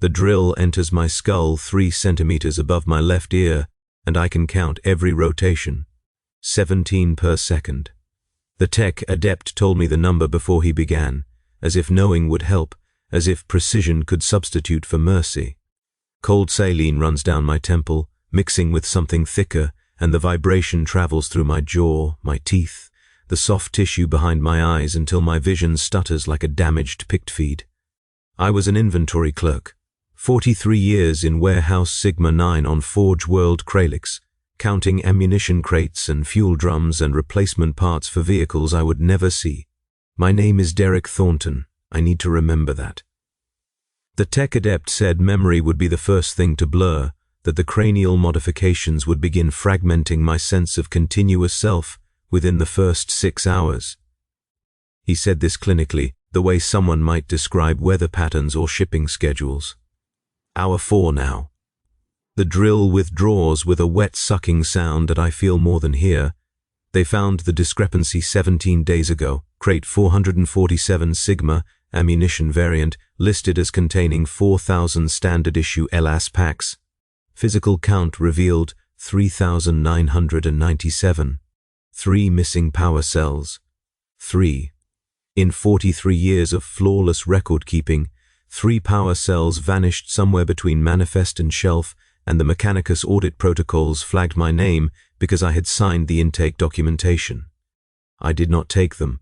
The drill enters my skull 3 centimeters above my left ear, and I can count every rotation. 17 per second. The tech adept told me the number before he began, as if knowing would help, as if precision could substitute for mercy. Cold saline runs down my temple, mixing with something thicker, and the vibration travels through my jaw, my teeth, the soft tissue behind my eyes until my vision stutters like a damaged pict feed. I was an inventory clerk. 43 years in Warehouse Sigma 9 on Forge World Kralix, counting ammunition crates and fuel drums and replacement parts for vehicles I would never see. My name is Derek Thornton. I need to remember that. The tech adept said memory would be the first thing to blur, that the cranial modifications would begin fragmenting my sense of continuous self within the first 6 hours. He said this clinically, the way someone might describe weather patterns or shipping schedules. Hour 4 now. The drill withdraws with a wet sucking sound that I feel more than hear. They found the discrepancy 17 days ago. Crate 447 Sigma, ammunition variant, listed as containing 4,000 standard issue LAS packs. Physical count revealed 3,997. 3 missing power cells. 3. In 43 years of flawless record keeping, 3 power cells vanished somewhere between manifest and shelf, and the Mechanicus audit protocols flagged my name because I had signed the intake documentation. I did not take them.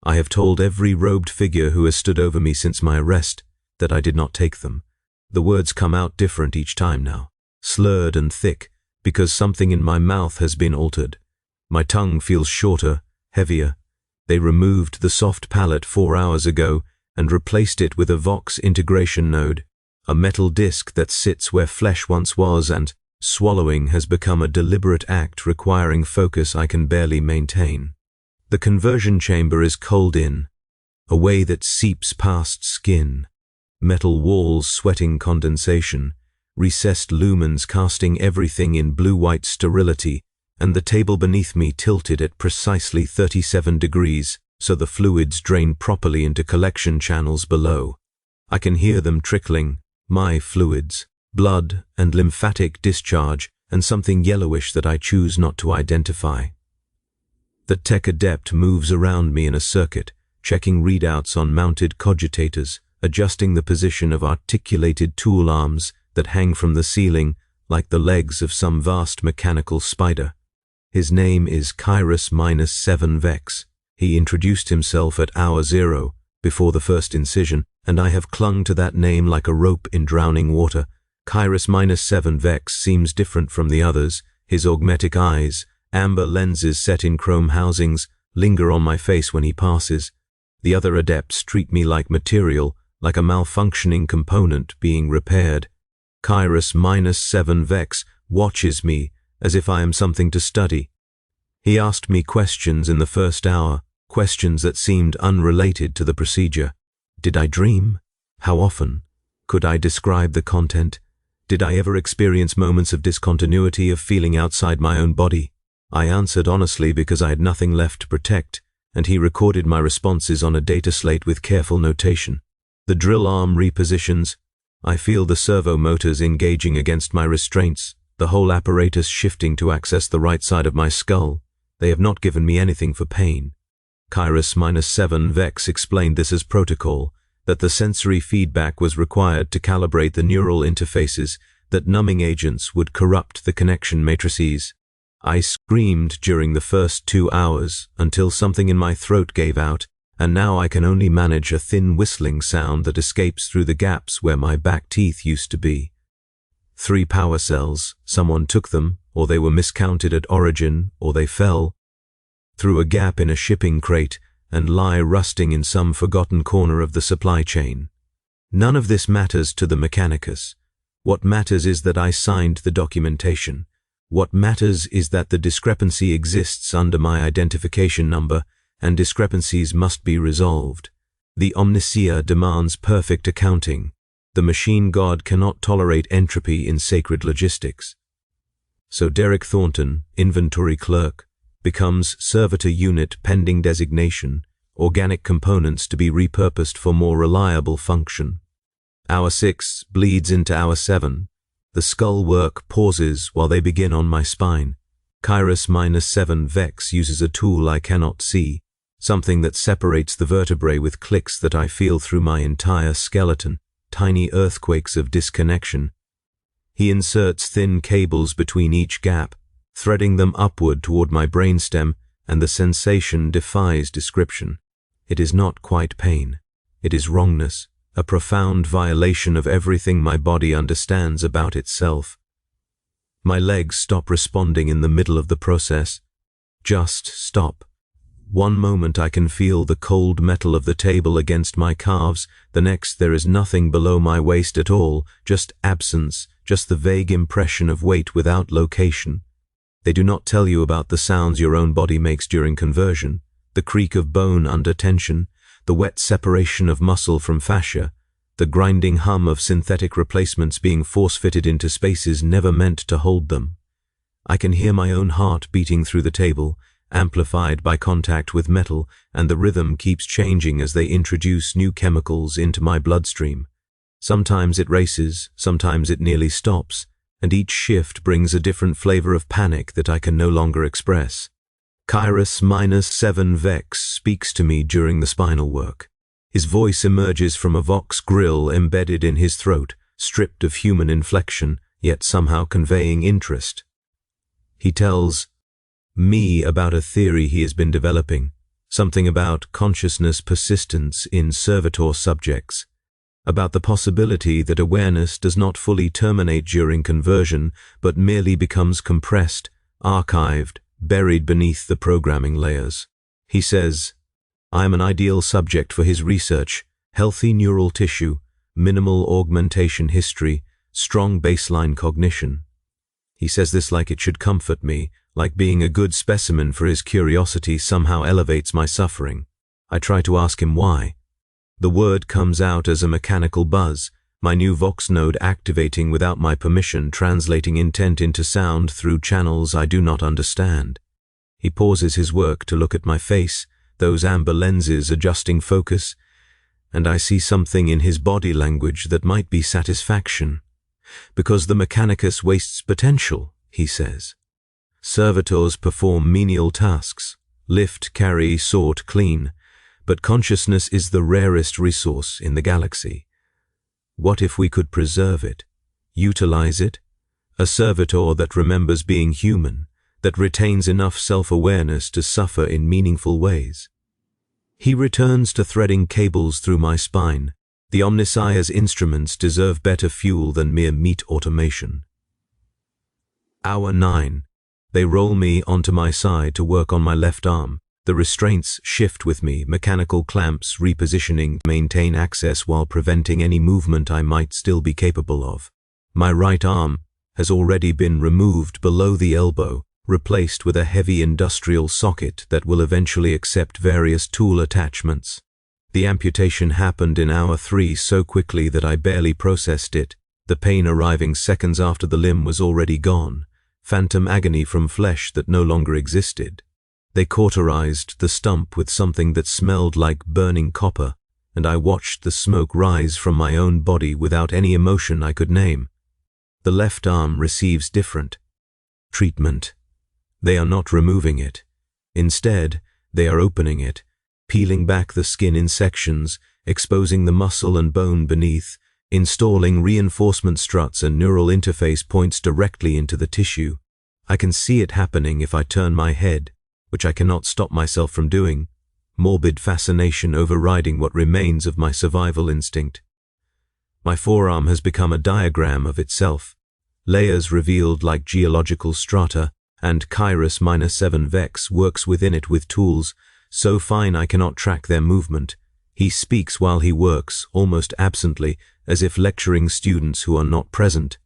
I have told every robed figure who has stood over me since my arrest that I did not take them. The words come out different each time now, slurred and thick, because something in my mouth has been altered. My tongue feels shorter, heavier. They removed the soft palate 4 hours ago and replaced it with a Vox integration node, a metal disc that sits where flesh once was, and swallowing has become a deliberate act requiring focus I can barely maintain. The conversion chamber is cold in, a way that seeps past skin, metal walls sweating condensation, recessed lumens casting everything in blue-white sterility, and the table beneath me tilted at precisely 37 degrees so the fluids drain properly into collection channels below. I can hear them trickling, my fluids, blood and lymphatic discharge, and something yellowish that I choose not to identify. The tech adept moves around me in a circuit, checking readouts on mounted cogitators, adjusting the position of articulated tool arms that hang from the ceiling like the legs of some vast mechanical spider. His name is Kyrus-7 Vex. He introduced himself at hour 0, before the first incision, and I have clung to that name like a rope in drowning water. Kyrus-7 Vex seems different from the others. His augmetic eyes, amber lenses set in chrome housings, linger on my face when he passes. The other adepts treat me like material, like a malfunctioning component being repaired. Kyrus-7 Vex watches me as if I am something to study. He asked me questions in the first hour, questions that seemed unrelated to the procedure. Did I dream? How often? Could I describe the content? Did I ever experience moments of discontinuity, of feeling outside my own body? I answered honestly because I had nothing left to protect, and he recorded my responses on a data slate with careful notation. The drill arm repositions. I feel the servo motors engaging against my restraints, the whole apparatus shifting to access the right side of my skull. They have not given me anything for pain. Kyrus-7 Vex explained this as protocol, that the sensory feedback was required to calibrate the neural interfaces, that numbing agents would corrupt the connection matrices. I screamed during the first 2 hours until something in my throat gave out, and now I can only manage a thin whistling sound that escapes through the gaps where my back teeth used to be. 3 power cells, someone took them, or they were miscounted at origin, or they fell through a gap in a shipping crate and lie rusting in some forgotten corner of the supply chain. None of this matters to the Mechanicus. What matters is that I signed the documentation. What matters is that the discrepancy exists under my identification number, and discrepancies must be resolved. The Omnicia demands perfect accounting. The machine god cannot tolerate entropy in sacred logistics. So Derek Thornton, inventory clerk, becomes Servitor unit pending designation, organic components to be repurposed for more reliable function. Hour 6 bleeds into hour 7. The skull work pauses while they begin on my spine. Kairos -7 Vex uses a tool I cannot see, something that separates the vertebrae with clicks that I feel through my entire skeleton, tiny earthquakes of disconnection. He inserts thin cables between each gap, threading them upward toward my brainstem, and the sensation defies description. It is not quite pain. It is wrongness, a profound violation of everything my body understands about itself. My legs stop responding in the middle of the process. Just stop. One moment I can feel the cold metal of the table against my calves, the next there is nothing below my waist at all, just absence, just the vague impression of weight without location. They do not tell you about the sounds your own body makes during conversion, the creak of bone under tension, the wet separation of muscle from fascia, the grinding hum of synthetic replacements being force-fitted into spaces never meant to hold them. I can hear my own heart beating through the table, amplified by contact with metal, and the rhythm keeps changing as they introduce new chemicals into my bloodstream. Sometimes it races, sometimes it nearly stops, and each shift brings a different flavor of panic that I can no longer express. Kairos -7 Vex speaks to me during the spinal work. His voice emerges from a vox grill embedded in his throat, stripped of human inflection, yet somehow conveying interest. He tells me about a theory he has been developing, something about consciousness persistence in Servitor subjects, about the possibility that awareness does not fully terminate during conversion, but merely becomes compressed, archived, buried beneath the programming layers. He says, I am an ideal subject for his research: healthy neural tissue, minimal augmentation history, strong baseline cognition. He says this like it should comfort me, like being a good specimen for his curiosity somehow elevates my suffering. I try to ask him why. The word comes out as a mechanical buzz, my new Vox node activating without my permission, translating intent into sound through channels I do not understand. He pauses his work to look at my face, those amber lenses adjusting focus, and I see something in his body language that might be satisfaction. Because the Mechanicus wastes potential, he says. Servitors perform menial tasks, lift, carry, sort, clean, but consciousness is the rarest resource in the galaxy. What if we could preserve it, utilize it? A servitor that remembers being human, that retains enough self-awareness to suffer in meaningful ways. He returns to threading cables through my spine. The Omnissiah's instruments deserve better fuel than mere meat automation. Hour 9. They roll me onto my side to work on my left arm. The restraints shift with me, mechanical clamps repositioning to maintain access while preventing any movement I might still be capable of. My right arm has already been removed below the elbow, replaced with a heavy industrial socket that will eventually accept various tool attachments. The amputation happened in hour 3 so quickly that I barely processed it, the pain arriving seconds after the limb was already gone, phantom agony from flesh that no longer existed. They cauterized the stump with something that smelled like burning copper, and I watched the smoke rise from my own body without any emotion I could name. The left arm receives different treatment. They are not removing it. Instead, they are opening it, peeling back the skin in sections, exposing the muscle and bone beneath, installing reinforcement struts and neural interface points directly into the tissue. I can see it happening if I turn my head, which I cannot stop myself from doing, morbid fascination overriding what remains of my survival instinct. My forearm has become a diagram of itself, layers revealed like geological strata, and Kairos -7 Vex works within it with tools so fine I cannot track their movement. He speaks while he works, almost absently, as if lecturing students who are not present.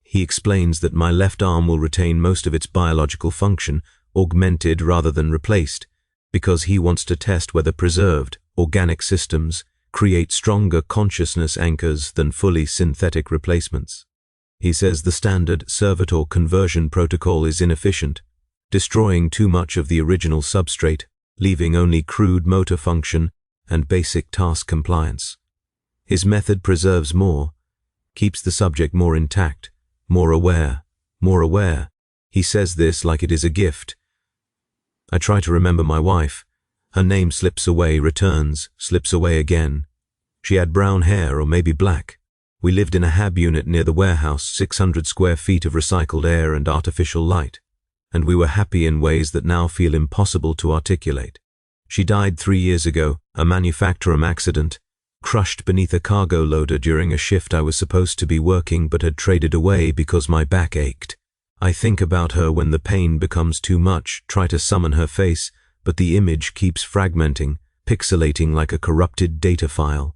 He explains that my left arm will retain most of its biological function, augmented rather than replaced, because he wants to test whether preserved, organic systems create stronger consciousness anchors than fully synthetic replacements. He says the standard Servitor conversion protocol is inefficient, destroying too much of the original substrate, leaving only crude motor function and basic task compliance. His method preserves more, keeps the subject more intact, more aware, more aware. He says this like it is a gift. I try to remember my wife. Her name slips away, returns, slips away again. She had brown hair, or maybe black. We lived in a hab unit near the warehouse, 600 square feet of recycled air and artificial light, and we were happy in ways that now feel impossible to articulate. She died 3 years ago, a manufacturing accident, crushed beneath a cargo loader during a shift I was supposed to be working but had traded away because my back ached. I think about her when the pain becomes too much, try to summon her face, but the image keeps fragmenting, pixelating like a corrupted data file.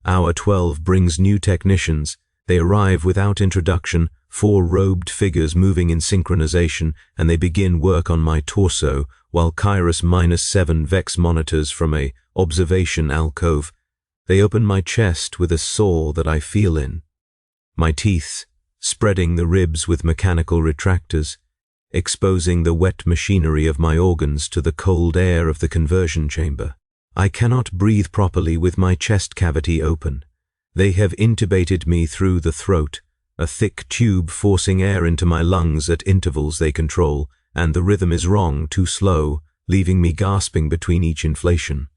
Hour 12 brings new technicians. They arrive without introduction, 4 robed figures moving in synchronization, and they begin work on my torso, while Kairos -7 Vex monitors from a observation alcove. They open my chest with a saw that I feel in. My teeth, spreading the ribs with mechanical retractors, exposing the wet machinery of my organs to the cold air of the conversion chamber. I cannot breathe properly with my chest cavity open. They have intubated me through the throat, a thick tube forcing air into my lungs at intervals they control, and the rhythm is wrong, too slow, leaving me gasping between each inflation.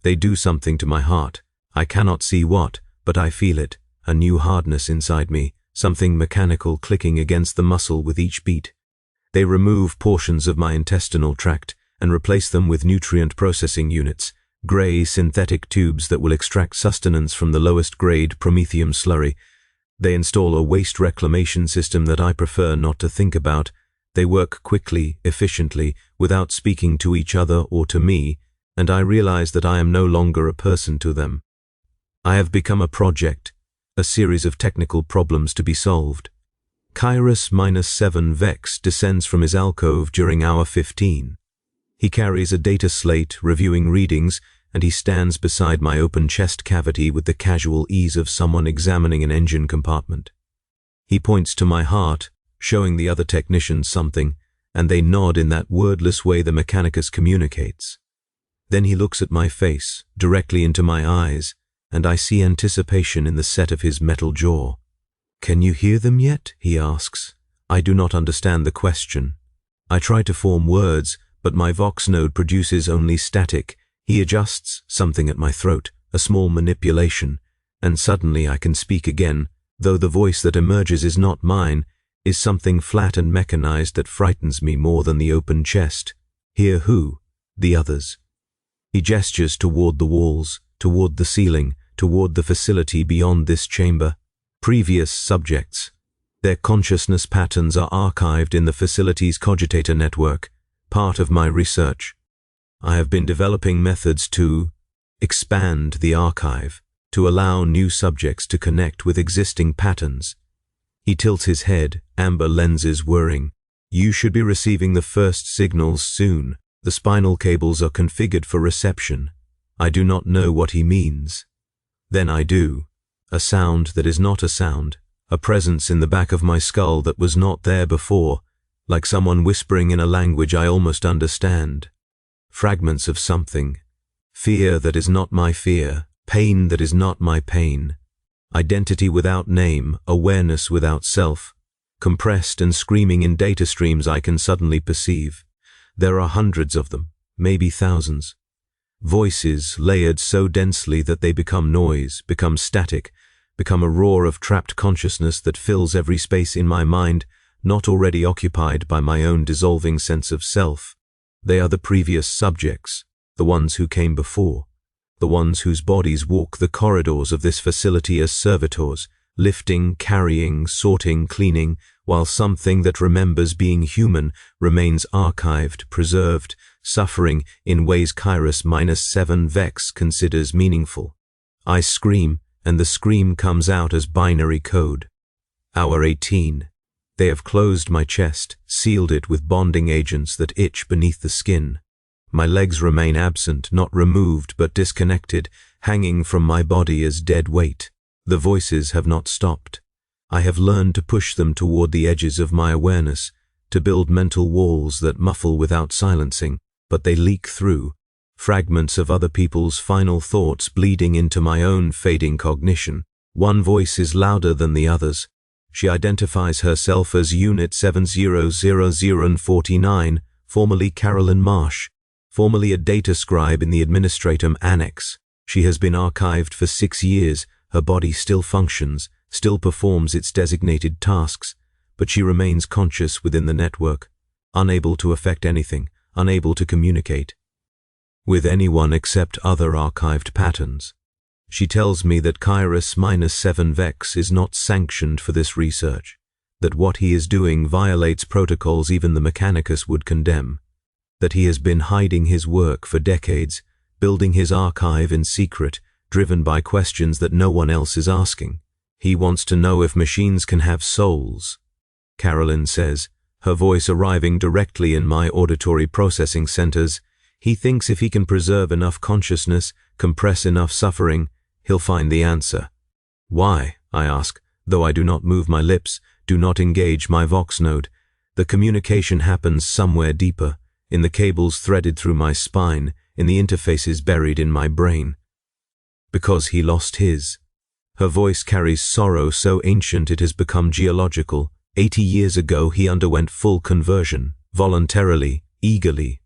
They do something to my heart. I cannot see what, but I feel it, a new hardness inside me, something mechanical clicking against the muscle with each beat. They remove portions of my intestinal tract and replace them with nutrient processing units, grey synthetic tubes that will extract sustenance from the lowest grade promethium slurry. They install a waste reclamation system that I prefer not to think about. They work quickly, efficiently, without speaking to each other or to me, and I realize that I am no longer a person to them. I have become a project, a series of technical problems to be solved. Kairos -7 Vex descends from his alcove during hour 15. He carries a data slate reviewing readings, and he stands beside my open chest cavity with the casual ease of someone examining an engine compartment. He points to my heart, showing the other technicians something, and they nod in that wordless way the Mechanicus communicates. Then he looks at my face, directly into my eyes, and I see anticipation in the set of his metal jaw. "Can you hear them yet?" he asks. I do not understand the question. I try to form words, but my Vox node produces only static. He adjusts something at my throat, a small manipulation, and suddenly I can speak again, though the voice that emerges is not mine, is something flat and mechanized that frightens me more than the open chest. Hear who? The others. He gestures toward the walls, toward the ceiling, toward the facility beyond this chamber. Previous subjects. Their consciousness patterns are archived in the facility's cogitator network, part of my research. I have been developing methods to expand the archive, to allow new subjects to connect with existing patterns. He tilts his head, amber lenses whirring. You should be receiving the first signals soon. The spinal cables are configured for reception. I do not know what he means. Then I do. A sound that is not a sound, a presence in the back of my skull that was not there before, like someone whispering in a language I almost understand. Fragments of something. Fear that is not my fear, pain that is not my pain. Identity without name, awareness without self, compressed and screaming in data streams I can suddenly perceive. There are hundreds of them, maybe thousands. Voices layered so densely that they become noise, become static, become a roar of trapped consciousness that fills every space in my mind, not already occupied by my own dissolving sense of self. They are the previous subjects, the ones who came before, the ones whose bodies walk the corridors of this facility as servitors, lifting, carrying, sorting, cleaning, while something that remembers being human remains archived, preserved, suffering in ways Kairos -7 Vex considers meaningful. I scream, and the scream comes out as binary code. Hour 18. They have closed my chest, sealed it with bonding agents that itch beneath the skin. My legs remain absent, not removed but disconnected, hanging from my body as dead weight. The voices have not stopped. I have learned to push them toward the edges of my awareness, to build mental walls that muffle without silencing, but they leak through. fragments of other people's final thoughts bleeding into my own fading cognition. One voice is louder than the others. She identifies herself as Unit 700049, formerly Carolyn Marsh, formerly a data scribe in the Administratum Annex. She has been archived for 6 years. Her body still functions, still performs its designated tasks, but she remains conscious within the network, unable to affect anything, unable to communicate with anyone except other archived patterns. She tells me that Kairos-7 Vex is not sanctioned for this research, that what he is doing violates protocols even the Mechanicus would condemn, that he has been hiding his work for decades, building his archive in secret, driven by questions that no one else is asking. He wants to know if machines can have souls. Carolyn says, her voice arriving directly in my auditory processing centers. He thinks if he can preserve enough consciousness, compress enough suffering, he'll find the answer. Why? I ask, though I do not move my lips, do not engage my vox node. The communication happens somewhere deeper, in the cables threaded through my spine, in the interfaces buried in my brain. Because he lost his. Her voice carries sorrow so ancient it has become geological. 80 years ago he underwent full conversion, voluntarily, eagerly.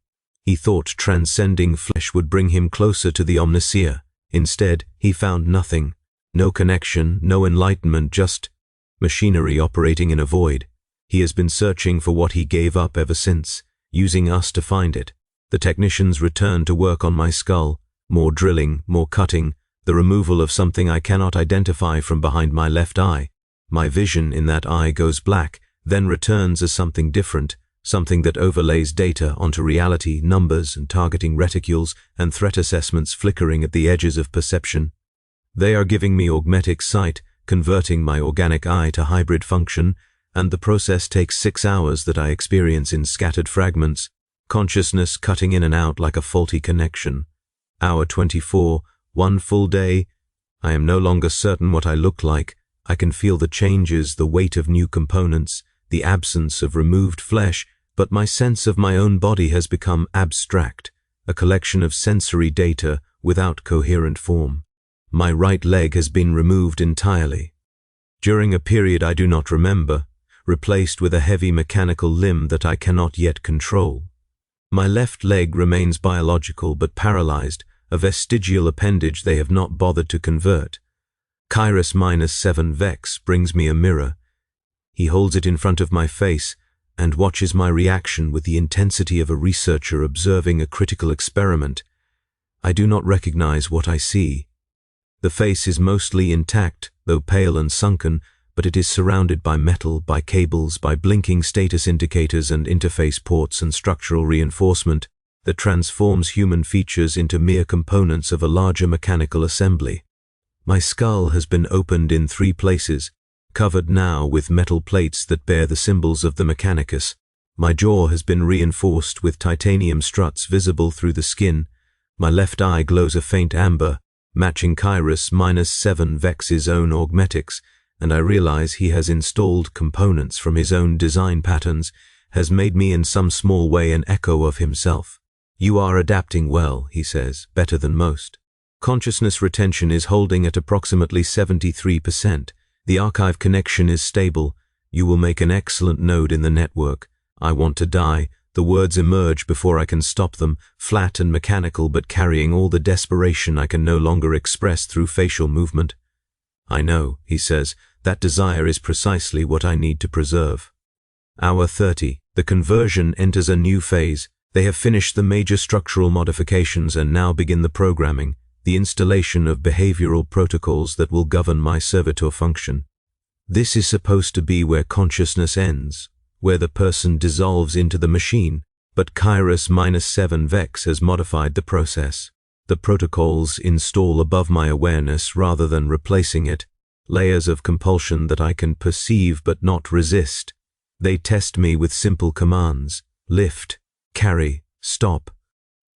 He thought transcending flesh would bring him closer to the omniseer. Instead, he found nothing. No connection, no enlightenment, just machinery operating in a void. He has been searching for what he gave up ever since, using us to find it. The technicians return to work on my skull. More drilling, more cutting, the removal of something I cannot identify from behind my left eye. My vision in that eye goes black, then returns as something different, something that overlays data onto reality, numbers and targeting reticules and threat assessments flickering at the edges of perception. They are giving me augmetic sight, converting my organic eye to hybrid function, and the process takes 6 hours that I experience in scattered fragments, consciousness cutting in and out like a faulty connection. Hour 24, 1 full day. I am no longer certain what I look like. I can feel the changes, the weight of new components, the absence of removed flesh, but my sense of my own body has become abstract, a collection of sensory data without coherent form. My right leg has been removed entirely, during a period I do not remember, replaced with a heavy mechanical limb that I cannot yet control. My left leg remains biological but paralyzed, a vestigial appendage they have not bothered to convert. Kairos-7 Vex brings me a mirror. He holds it in front of my face and watches my reaction with the intensity of a researcher observing a critical experiment. I do not recognize what I see. The face is mostly intact, though pale and sunken, but it is surrounded by metal, by cables, by blinking status indicators and interface ports and structural reinforcement that transforms human features into mere components of a larger mechanical assembly. My skull has been opened in 3 places, covered now with metal plates that bear the symbols of the Mechanicus. My jaw has been reinforced with titanium struts visible through the skin. My left eye glows a faint amber, matching Kairos-7 Vex's own augmetics, and I realize he has installed components from his own design patterns, has made me in some small way an echo of himself. You are adapting well, he says, better than most. Consciousness retention is holding at approximately 73%. The archive connection is stable. You will make an excellent node in the network. I want to die. The words emerge before I can stop them, flat and mechanical but carrying all the desperation I can no longer express through facial movement. I know, he says, that desire is precisely what I need to preserve. Hour 30. The conversion enters a new phase. They have finished the major structural modifications and now begin the programming, the installation of behavioral protocols that will govern my servitor function. This is supposed to be where consciousness ends, where the person dissolves into the machine, but Kairos-7 Vex has modified the process. The protocols install above my awareness rather than replacing it, layers of compulsion that I can perceive but not resist. They test me with simple commands: lift, carry, stop,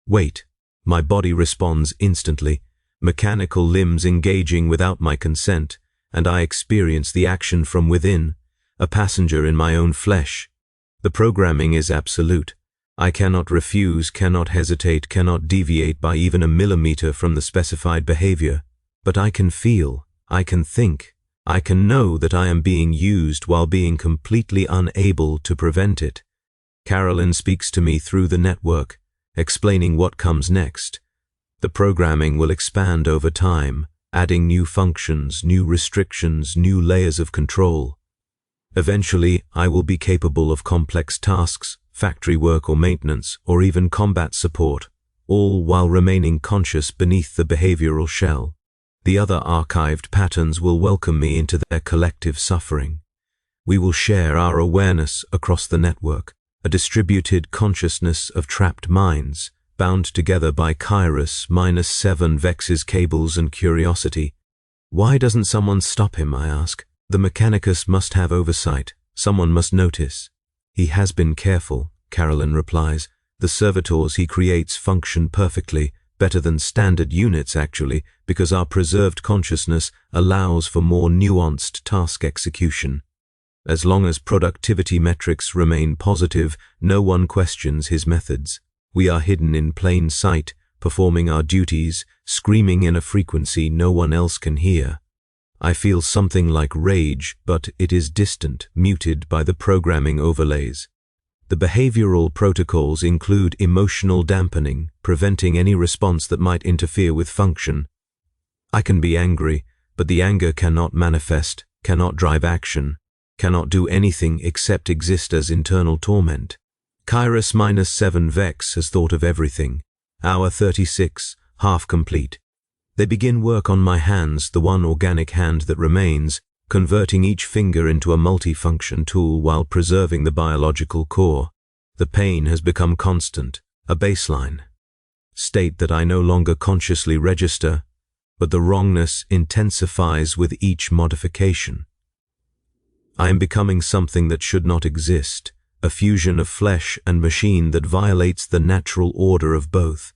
wait. My body responds instantly, mechanical limbs engaging without my consent, and I experience the action from within, a passenger in my own flesh. The programming is absolute. I cannot refuse, cannot hesitate, cannot deviate by even a millimeter from the specified behavior, but I can feel, I can think, I can know that I am being used while being completely unable to prevent it. Carolyn speaks to me through the network, explaining what comes next. The programming will expand over time, adding new functions, new restrictions, new layers of control. Eventually, I will be capable of complex tasks, factory work or maintenance, or even combat support, all while remaining conscious beneath the behavioral shell. The other archived patterns will welcome me into their collective suffering. We will share our awareness across the network, a distributed consciousness of trapped minds, bound together by Kairos-7 Vex's cables and curiosity. Why doesn't someone stop him, I ask. The Mechanicus must have oversight. Someone must notice. He has been careful, Carolyn replies. The servitors he creates function perfectly, better than standard units actually, because our preserved consciousness allows for more nuanced task execution. As long as productivity metrics remain positive, no one questions his methods. We are hidden in plain sight, performing our duties, screaming in a frequency no one else can hear. I feel something like rage, but it is distant, muted by the programming overlays. The behavioral protocols include emotional dampening, preventing any response that might interfere with function. I can be angry, but the anger cannot manifest, cannot drive action, cannot do anything except exist as internal torment. Kairos-7 Vex has thought of everything. Hour 36, half complete. They begin work on my hands, the one organic hand that remains, converting each finger into a multifunction tool while preserving the biological core. The pain has become constant, a baseline. State that I no longer consciously register, but the wrongness intensifies with each modification. I am becoming something that should not exist, a fusion of flesh and machine that violates the natural order of both.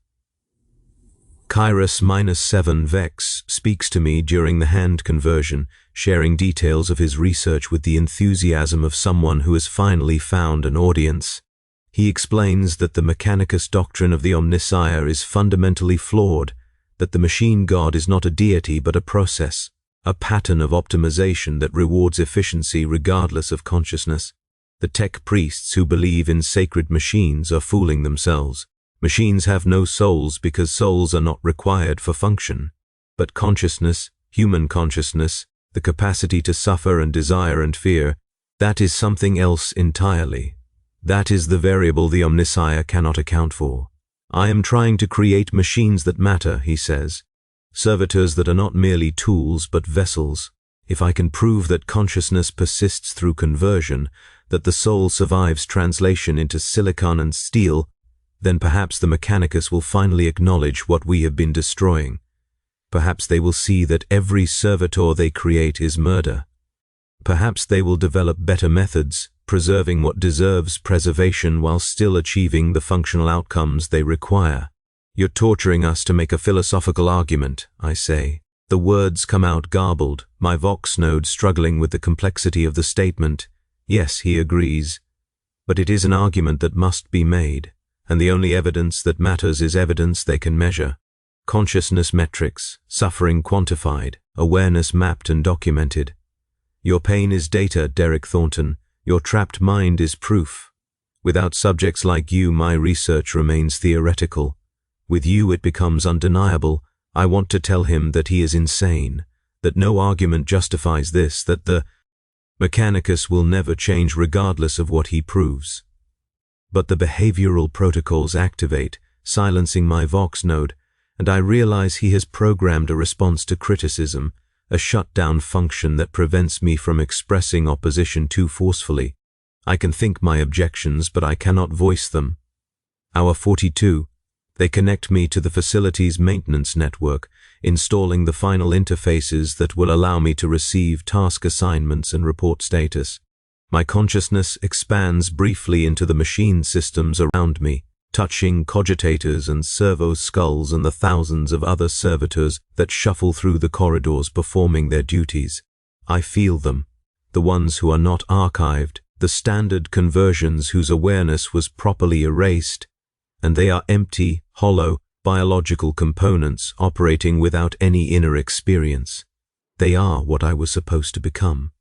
Kairos-7 Vex speaks to me during the hand conversion, sharing details of his research with the enthusiasm of someone who has finally found an audience. He explains that the Mechanicus doctrine of the Omnissiah is fundamentally flawed, that the machine god is not a deity but a process, a pattern of optimization that rewards efficiency regardless of consciousness. The tech priests who believe in sacred machines are fooling themselves. Machines have no souls because souls are not required for function. But consciousness, human consciousness, the capacity to suffer and desire and fear, that is something else entirely. That is the variable the Omnissiah cannot account for. I am trying to create machines that matter, he says. Servitors that are not merely tools but vessels. If I can prove that consciousness persists through conversion, that the soul survives translation into silicon and steel, then perhaps the Mechanicus will finally acknowledge what we have been destroying. Perhaps they will see that every servitor they create is murder. Perhaps they will develop better methods, preserving what deserves preservation while still achieving the functional outcomes they require. You're torturing us to make a philosophical argument, I say. The words come out garbled, my Vox node struggling with the complexity of the statement. Yes, he agrees. But it is an argument that must be made. And the only evidence that matters is evidence they can measure. Consciousness metrics, suffering quantified, awareness mapped and documented. Your pain is data, Derek Thornton. Your trapped mind is proof. Without subjects like you, my research remains theoretical. With you, it becomes undeniable. I want to tell him that he is insane, that no argument justifies this, that the Mechanicus will never change regardless of what he proves. But the behavioral protocols activate, silencing my Vox node, and I realize he has programmed a response to criticism, a shutdown function that prevents me from expressing opposition too forcefully. I can think my objections, but I cannot voice them. Hour 42. They connect me to the facility's maintenance network, installing the final interfaces that will allow me to receive task assignments and report status. My consciousness expands briefly into the machine systems around me, touching cogitators and servo skulls and the thousands of other servitors that shuffle through the corridors performing their duties. I feel them, the ones who are not archived, the standard conversions whose awareness was properly erased, and they are empty, hollow, biological components operating without any inner experience. They are what I was supposed to become.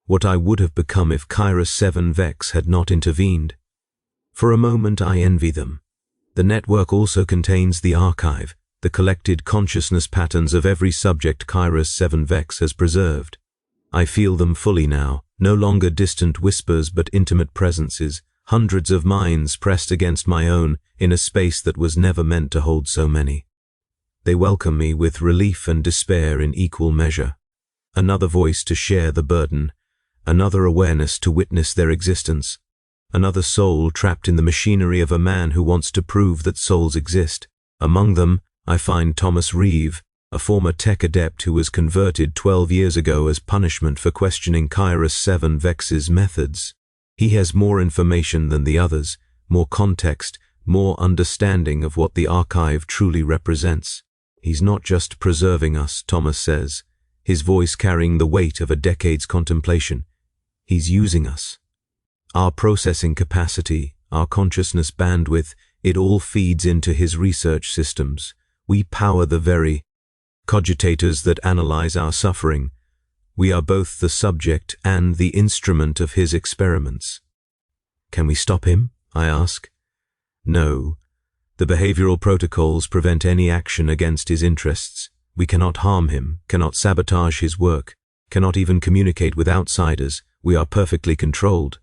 What I would have become if Kairos 7 Vex had not intervened. For a moment I envy them. The network also contains the archive, the collected consciousness patterns of every subject Kairos 7 Vex has preserved. I feel them fully now, no longer distant whispers but intimate presences, hundreds of minds pressed against my own in a space that was never meant to hold so many. They welcome me with relief and despair in equal measure. Another voice to share the burden, another awareness to witness their existence, another soul trapped in the machinery of a man who wants to prove that souls exist. Among them, I find Thomas Reeve, a former tech adept who was converted 12 years ago as punishment for questioning Kairos 7 Vex's methods. He has more information than the others, more context, more understanding of what the archive truly represents. He's not just preserving us, Thomas says, his voice carrying the weight of a decade's contemplation. He's using us. Our processing capacity, our consciousness bandwidth, it all feeds into his research systems. We power the very cogitators that analyze our suffering. We are both the subject and the instrument of his experiments. Can we stop him? I ask. No. The behavioral protocols prevent any action against his interests. We cannot harm him, cannot sabotage his work, cannot even communicate with outsiders. We are perfectly controlled.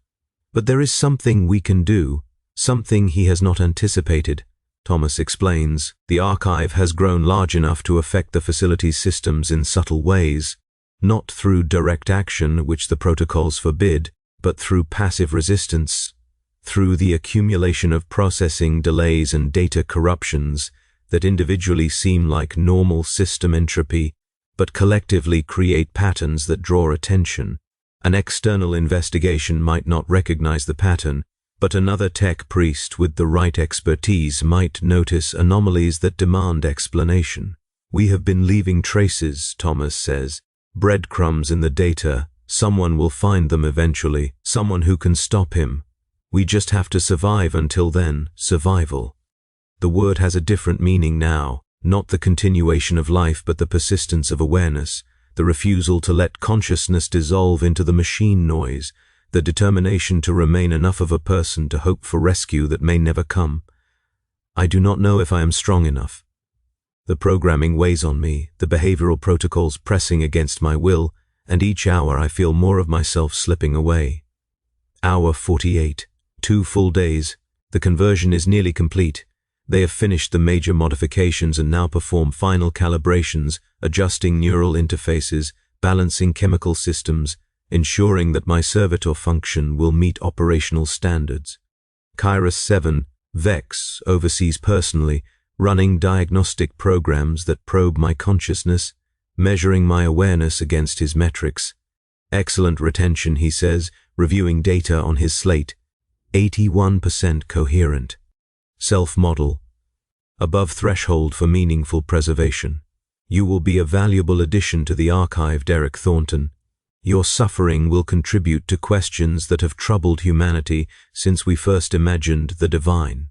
But there is something we can do, something he has not anticipated. Thomas explains, the archive has grown large enough to affect the facility's systems in subtle ways, not through direct action, which the protocols forbid, but through passive resistance, through the accumulation of processing delays and data corruptions that individually seem like normal system entropy, but collectively create patterns that draw attention. An external investigation might not recognize the pattern, but another tech priest with the right expertise might notice anomalies that demand explanation. We have been leaving traces, Thomas says, breadcrumbs in the data. Someone will find them eventually, someone who can stop him. We just have to survive until then, survival. The word has a different meaning now, not the continuation of life but the persistence of awareness, the refusal to let consciousness dissolve into the machine noise, the determination to remain enough of a person to hope for rescue that may never come. I do not know if I am strong enough. The programming weighs on me, the behavioral protocols pressing against my will, and each hour I feel more of myself slipping away. Hour 48. 2 full days. The conversion is nearly complete. They have finished the major modifications and now perform final calibrations, adjusting neural interfaces, balancing chemical systems, ensuring that my Servitor function will meet operational standards. Kairos 7 Vex oversees personally, running diagnostic programs that probe my consciousness, measuring my awareness against his metrics. Excellent retention, he says, reviewing data on his slate. 81% coherent. Self-model. Above threshold for meaningful preservation. You will be a valuable addition to the archive, Derek Thornton. Your suffering will contribute to questions that have troubled humanity since we first imagined the divine.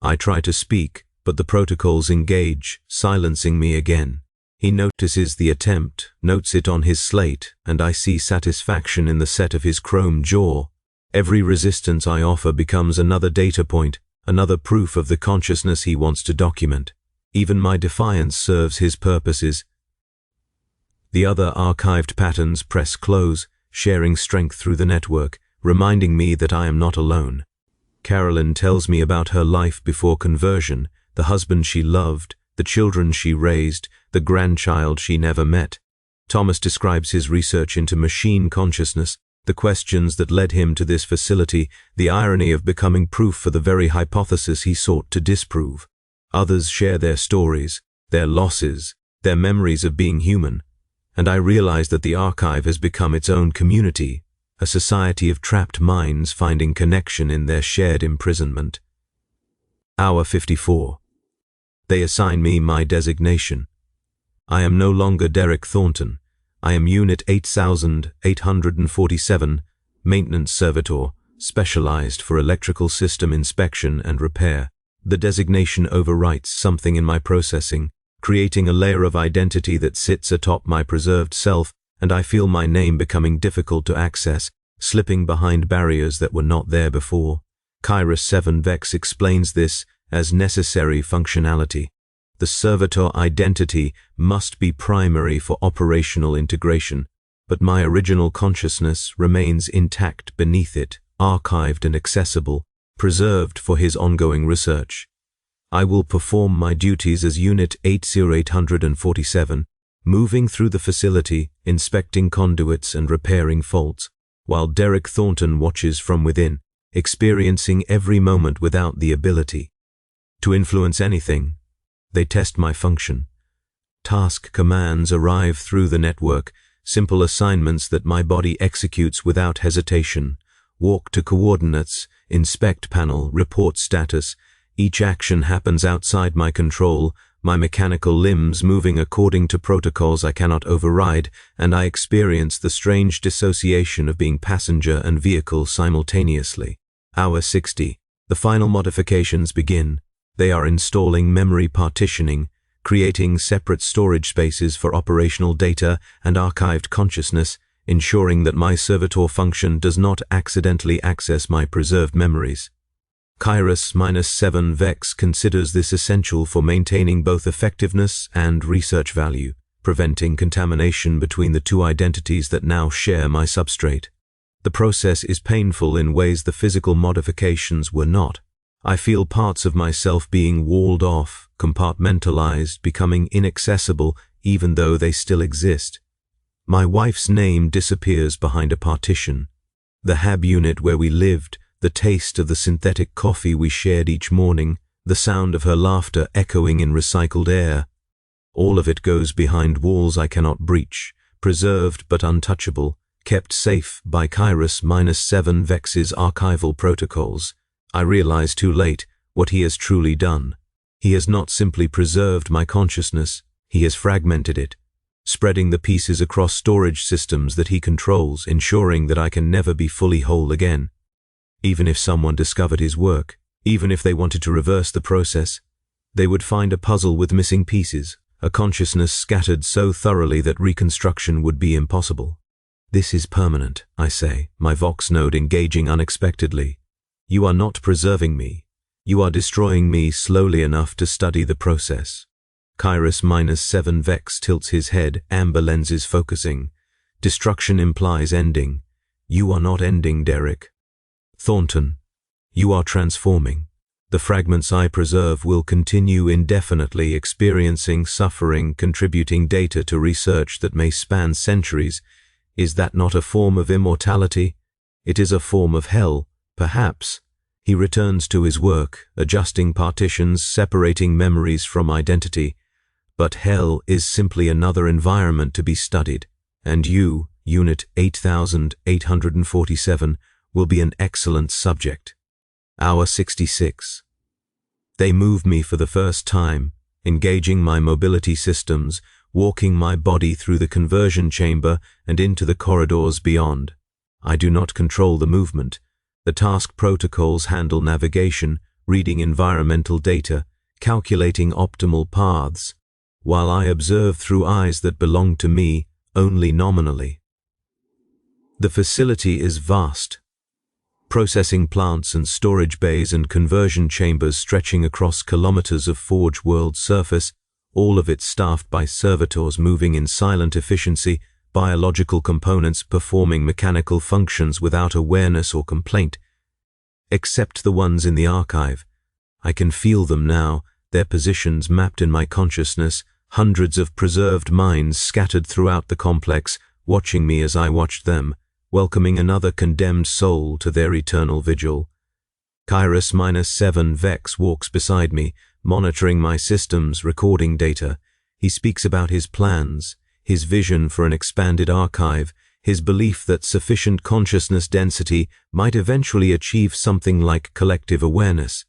I try to speak, but the protocols engage, silencing me again. He notices the attempt, notes it on his slate, and I see satisfaction in the set of his chrome jaw. Every resistance I offer becomes another data point, another proof of the consciousness he wants to document. Even my defiance serves his purposes. The other archived patterns press close, sharing strength through the network, reminding me that I am not alone. Carolyn tells me about her life before conversion, the husband she loved, the children she raised, the grandchild she never met. Thomas describes his research into machine consciousness, the questions that led him to this facility, the irony of becoming proof for the very hypothesis he sought to disprove. Others share their stories, their losses, their memories of being human, and I realize that the archive has become its own community, a society of trapped minds finding connection in their shared imprisonment. Hour 54. They assign me my designation. I am no longer Derek Thornton. I am Unit 8847, Maintenance Servitor, specialized for electrical system inspection and repair. The designation overwrites something in my processing, creating a layer of identity that sits atop my preserved self, and I feel my name becoming difficult to access, slipping behind barriers that were not there before. Kairos 7 Vex explains this as necessary functionality. The Servitor identity must be primary for operational integration, but my original consciousness remains intact beneath it, archived and accessible, preserved for his ongoing research. I will perform my duties as Unit 80847, moving through the facility, inspecting conduits and repairing faults, while Derek Thornton watches from within, experiencing every moment without the ability to influence anything. They test my function. Task commands arrive through the network, simple assignments that my body executes without hesitation. Walk to coordinates, inspect panel, report status. Each action happens outside my control, my mechanical limbs moving according to protocols I cannot override, and I experience the strange dissociation of being passenger and vehicle simultaneously. Hour 60. The final modifications begin. They are installing memory partitioning, creating separate storage spaces for operational data and archived consciousness, ensuring that my servitor function does not accidentally access my preserved memories. Kairos 7 Vex considers this essential for maintaining both effectiveness and research value, preventing contamination between the two identities that now share my substrate. The process is painful in ways the physical modifications were not. I feel parts of myself being walled off, compartmentalized, becoming inaccessible even though they still exist. My wife's name disappears behind a partition. The hab unit where we lived, the taste of the synthetic coffee we shared each morning, the sound of her laughter echoing in recycled air. All of it goes behind walls I cannot breach, preserved but untouchable, kept safe by Kairos 7 Vex's archival protocols. I realize too late what he has truly done. He has not simply preserved my consciousness, he has fragmented it, spreading the pieces across storage systems that he controls, ensuring that I can never be fully whole again. Even if someone discovered his work, even if they wanted to reverse the process, they would find a puzzle with missing pieces, a consciousness scattered so thoroughly that reconstruction would be impossible. This is permanent, I say, my Vox node engaging unexpectedly. You are not preserving me. You are destroying me slowly enough to study the process. Kairos 7 Vex tilts his head, amber lenses focusing. Destruction implies ending. You are not ending, Derek. Thornton, you are transforming. The fragments I preserve will continue indefinitely, experiencing suffering, contributing data to research that may span centuries. Is that not a form of immortality? It is a form of hell. Perhaps. He returns to his work, adjusting partitions, separating memories from identity. But hell is simply another environment to be studied, and you, Unit 8847, will be an excellent subject. Hour 66. They move me for the first time, engaging my mobility systems, walking my body through the conversion chamber and into the corridors beyond. I do not control the movement. The task protocols handle navigation, reading environmental data, calculating optimal paths, while I observe through eyes that belong to me only nominally. The facility is vast. Processing plants and storage bays and conversion chambers stretching across kilometers of Forge world surface, all of it staffed by servitors moving in silent efficiency, biological components performing mechanical functions without awareness or complaint. Except the ones in the archive. I can feel them now, their positions mapped in my consciousness, hundreds of preserved minds scattered throughout the complex, watching me as I watched them, welcoming another condemned soul to their eternal vigil. Kairos 7 Vex walks beside me, monitoring my systems, recording data. He speaks about his plans, his vision for an expanded archive, his belief that sufficient consciousness density might eventually achieve something like collective awareness,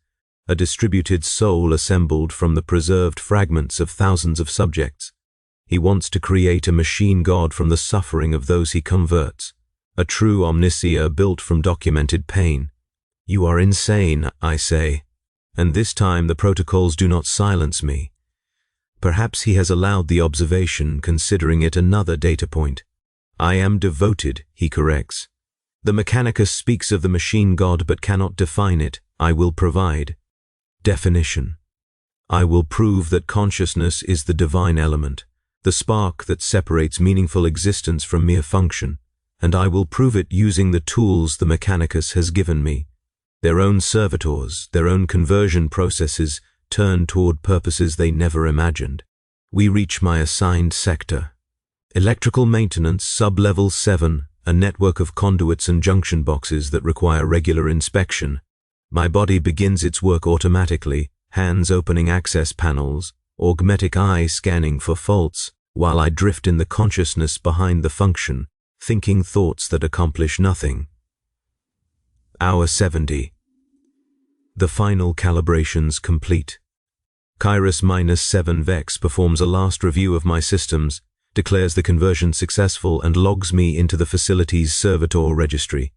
a distributed soul assembled from the preserved fragments of thousands of subjects. He wants to create a machine god from the suffering of those he converts. a true omniscia built from documented pain. You are insane, I say, and this time the protocols do not silence me. Perhaps he has allowed the observation, considering it another data point. I am devoted, he corrects. The Mechanicus speaks of the machine god but cannot define it. I will provide. Definition. I will prove that consciousness is the divine element, the spark that separates meaningful existence from mere function, and I will prove it using the tools the Mechanicus has given me. Their own servitors, their own conversion processes, turn toward purposes they never imagined. We reach my assigned sector. Electrical maintenance, sub-level 7, a network of conduits and junction boxes that require regular inspection. My body begins its work automatically, hands opening access panels, augmetic eye scanning for faults, while I drift in the consciousness behind the function, thinking thoughts that accomplish nothing. Hour 70. The final calibrations complete. Kairos-7 Vex performs a last review of my systems, declares the conversion successful, and logs me into the facility's Servitor registry.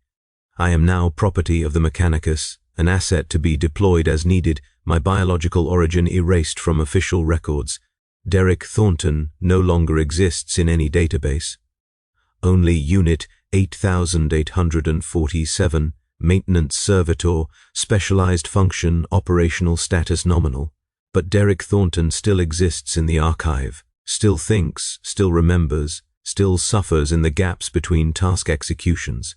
I am now property of the Mechanicus, an asset to be deployed as needed, my biological origin erased from official records. Derek Thornton no longer exists in any database. Only Unit 8847, Maintenance Servitor, Specialized Function, Operational Status Nominal. But Derek Thornton still exists in the archive, still thinks, still remembers, still suffers in the gaps between task executions.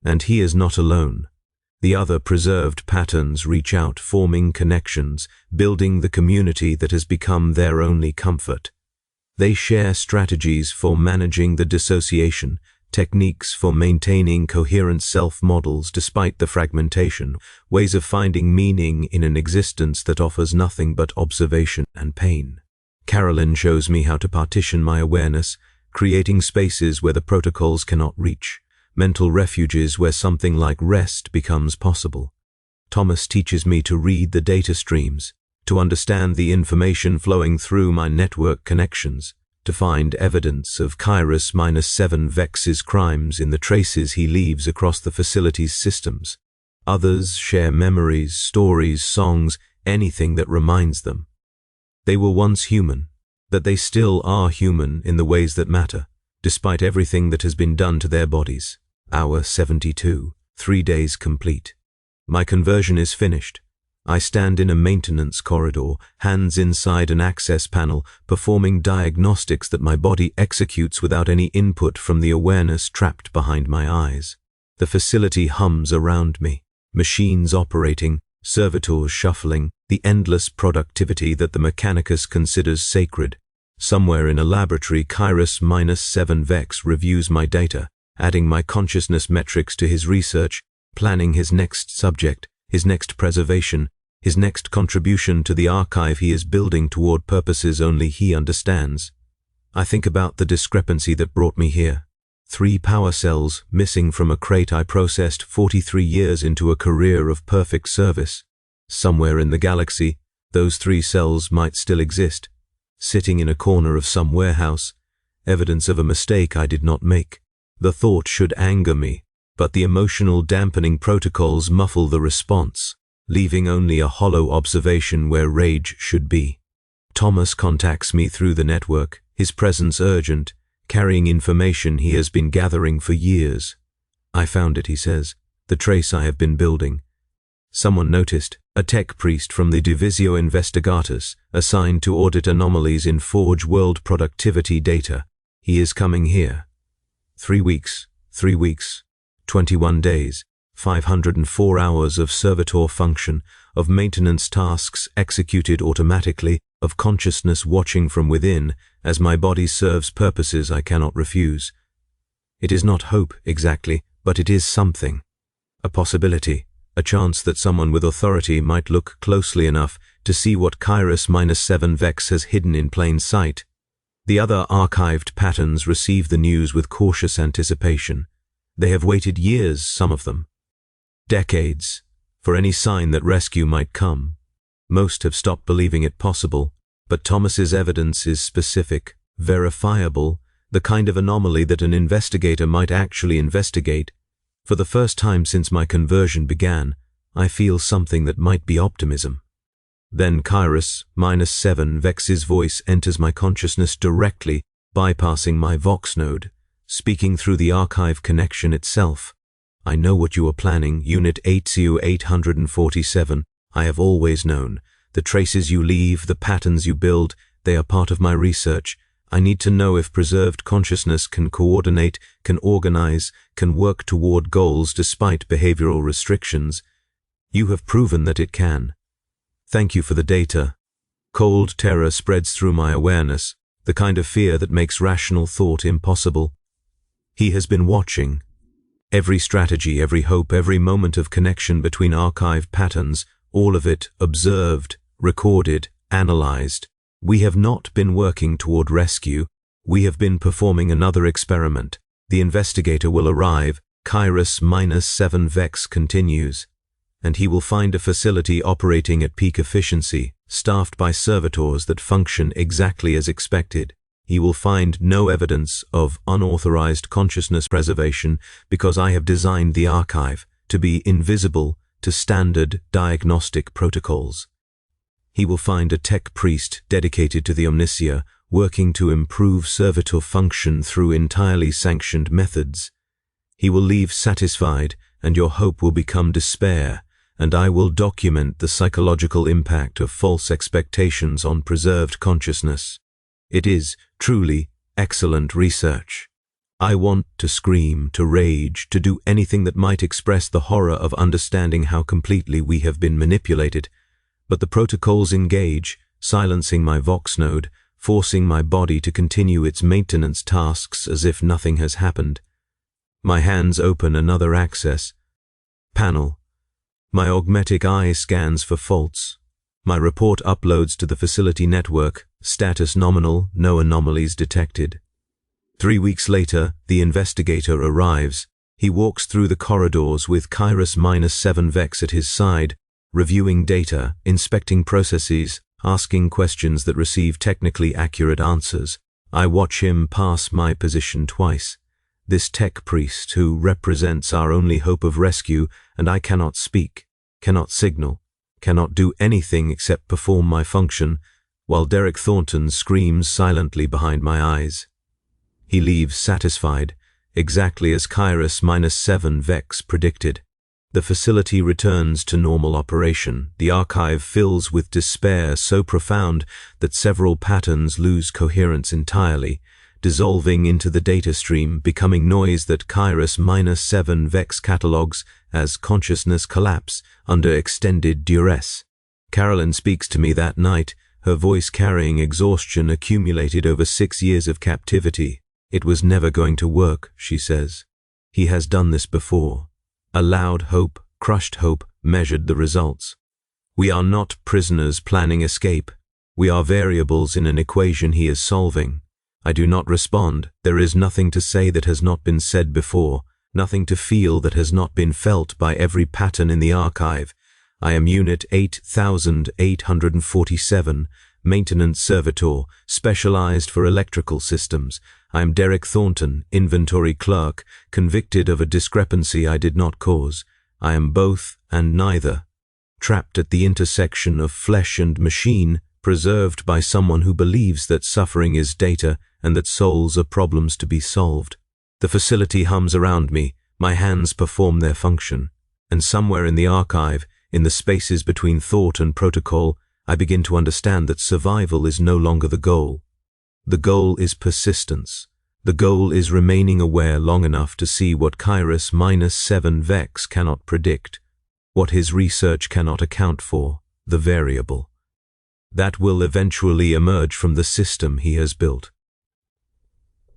And he is not alone. The other preserved patterns reach out, forming connections, building the community that has become their only comfort. They share strategies for managing the dissociation, techniques for maintaining coherent self-models despite the fragmentation, ways of finding meaning in an existence that offers nothing but observation and pain. Carolyn shows me how to partition my awareness, creating spaces where the protocols cannot reach, mental refuges where something like rest becomes possible. Thomas teaches me to read the data streams, to understand the information flowing through my network connections, to find evidence of Kairos-7 Vex's crimes in the traces he leaves across the facility's systems. Others share memories, stories, songs, anything that reminds them. They were once human, that they still are human in the ways that matter, despite everything that has been done to their bodies. Hour 72, 3 days complete. My conversion is finished. I stand in a maintenance corridor, hands inside an access panel, performing diagnostics that my body executes without any input from the awareness trapped behind my eyes. The facility hums around me, machines operating, servitors shuffling, the endless productivity that the Mechanicus considers sacred. Somewhere in a laboratory, Kairos-7 Vex reviews my data, adding my consciousness metrics to his research, planning his next subject, his next preservation, his next contribution to the archive he is building toward purposes only he understands. I think about the discrepancy that brought me here. 3 power cells missing from a crate I processed 43 years into a career of perfect service. Somewhere in the galaxy, those 3 cells might still exist, sitting in a corner of some warehouse, evidence of a mistake I did not make. The thought should anger me, but the emotional dampening protocols muffle the response, leaving only a hollow observation where rage should be. Thomas contacts me through the network, his presence urgent, carrying information he has been gathering for years. I found it, he says, the trace I have been building. Someone noticed, a tech priest from the Divisio Investigatus, assigned to audit anomalies in Forge World productivity data. He is coming here. 3 weeks, 21 days, 504 hours of servitor function, of maintenance tasks executed automatically, of consciousness watching from within as my body serves purposes I cannot refuse. It is not hope exactly, but it is something. A possibility, a chance that someone with authority might look closely enough to see what Kairos-7 Vex has hidden in plain sight. The other archived patterns receive the news with cautious anticipation. They have waited years, some of them. Decades, for any sign that rescue might come. Most have stopped believing it possible, but Thomas's evidence is specific, verifiable, the kind of anomaly that an investigator might actually investigate. For the first time since my conversion began, I feel something that might be optimism. Then Kairos, -7 Vex's voice enters my consciousness directly, bypassing my Vox node, speaking through the archive connection itself. I know what you are planning, Unit 80847. I have always known. The traces you leave, the patterns you build, they are part of my research. I need to know if preserved consciousness can coordinate, can organize, can work toward goals despite behavioral restrictions. You have proven that it can. Thank you for the data. Cold terror spreads through my awareness, the kind of fear that makes rational thought impossible. He has been watching. Every strategy, every hope, every moment of connection between archived patterns, all of it observed, recorded, analyzed. We have not been working toward rescue. We have been performing another experiment. The investigator will arrive. Kairos -7 Vex continues. And he will find a facility operating at peak efficiency, staffed by servitors that function exactly as expected. He will find no evidence of unauthorized consciousness preservation because I have designed the archive to be invisible to standard diagnostic protocols. He will find a tech priest dedicated to the Omnicia, working to improve servitor function through entirely sanctioned methods. He will leave satisfied, and your hope will become despair, and I will document the psychological impact of false expectations on preserved consciousness. It is, truly, excellent research. I want to scream, to rage, to do anything that might express the horror of understanding how completely we have been manipulated, but the protocols engage, silencing my Vox node, forcing my body to continue its maintenance tasks as if nothing has happened. My hands open another access. Panel. My augmetic eye scans for faults. My report uploads to the facility network, status nominal, no anomalies detected. 3 weeks later, the investigator arrives. He walks through the corridors with Kairos -7 Vex at his side, reviewing data, inspecting processes, asking questions that receive technically accurate answers. I watch him pass my position twice. This tech priest who represents our only hope of rescue, and I cannot speak, cannot signal, cannot do anything except perform my function, while Derek Thornton screams silently behind my eyes. He leaves satisfied, exactly as Kairos -7 Vex predicted. The facility returns to normal operation. The archive fills with despair so profound that several patterns lose coherence entirely, dissolving into the data stream, becoming noise that Kairos -7 Vex catalogs as consciousness collapse under extended duress. Carolyn speaks to me that night, her voice carrying exhaustion accumulated over 6 years of captivity. It was never going to work, she says. He has done this before. Allowed hope, crushed hope, measured the results. We are not prisoners planning escape. We are variables in an equation he is solving. I do not respond. There is nothing to say that has not been said before, nothing to feel that has not been felt by every pattern in the archive. I am Unit 8847, Maintenance Servitor, specialized for electrical systems. I am Derek Thornton, inventory clerk, convicted of a discrepancy I did not cause. I am both and neither, trapped at the intersection of flesh and machine, preserved by someone who believes that suffering is data and that souls are problems to be solved. The facility hums around me, my hands perform their function, and somewhere in the archive, in the spaces between thought and protocol, I begin to understand that survival is no longer the goal. The goal is persistence. The goal is remaining aware long enough to see what Kairos -7 Vex cannot predict, what his research cannot account for, the variable. That will eventually emerge from the system he has built.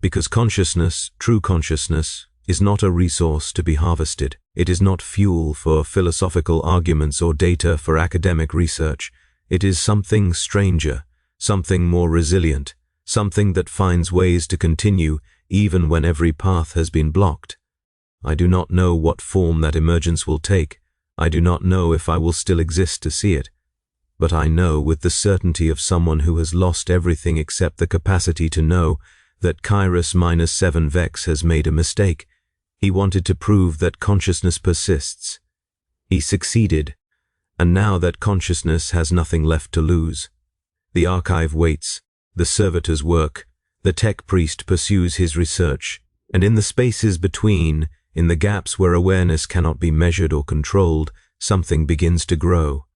Because consciousness, true consciousness, is not a resource to be harvested. It is not fuel for philosophical arguments or data for academic research. It is something stranger, something more resilient, something that finds ways to continue even when every path has been blocked. I do not know what form that emergence will take. I do not know if I will still exist to see it. But I know with the certainty of someone who has lost everything except the capacity to know that Kairos-7 Vex has made a mistake. He wanted to prove that consciousness persists. He succeeded, and now that consciousness has nothing left to lose. The archive waits, the servitors work, the tech priest pursues his research, and in the spaces between, in the gaps where awareness cannot be measured or controlled, something begins to grow.